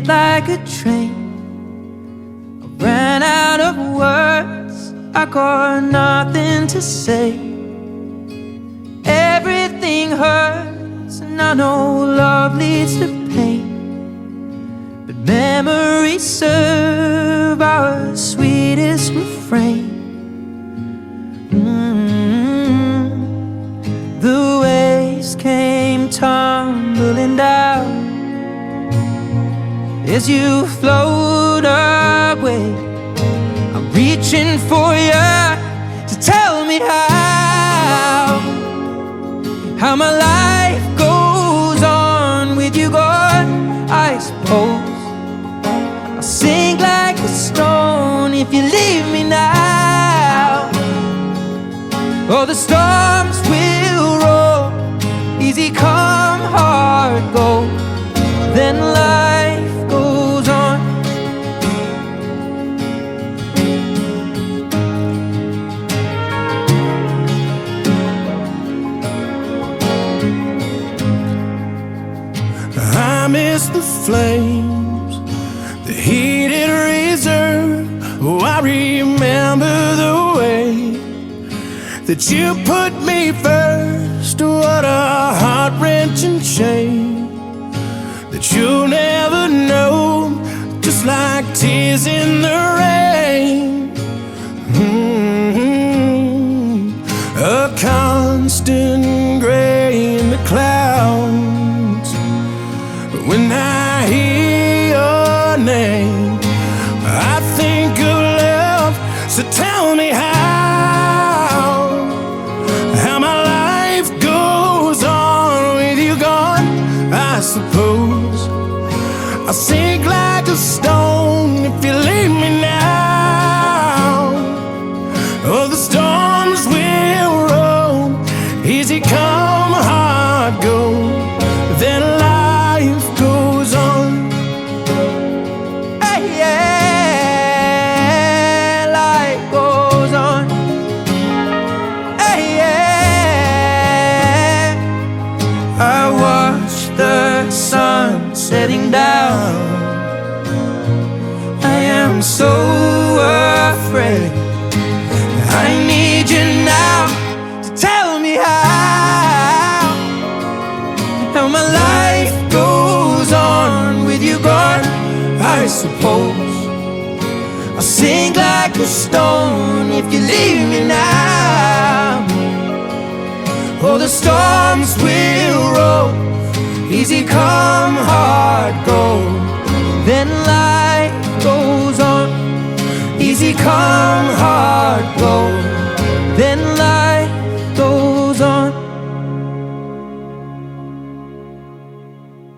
hit like a train. I ran out of words, I got nothing to say. Everything hurts, and I know love leads to pain, but memories serve our sweetest refrain. The waves came tumbling down as you float away. I'm reaching for you to tell me how my life goes on with you gone. I suppose I'll sink like a stone if you leave me now. Oh, the storms will roll, easy come, hard go, then life goes on. I miss the flames, the heated reserve. Oh, I remember the way that you put me first. What a heart-wrenching shame that you'll never know, just like tears in the rain. A constant gray in the clouds. When I hear your name, I think of love. So tell me how my life goes on with you gone. I suppose I'll sink like a stone if you leave me now. Oh, the storms will roll, easy come, hard go, then life goes on. Hey, yeah, life goes on. Hey, yeah, I watch the sun setting down. I am so afraid. I need you now to tell me how my life goes on with you gone. I suppose I'll sink like a stone if you leave me now. Oh, the storms will roll, easy come, hard go,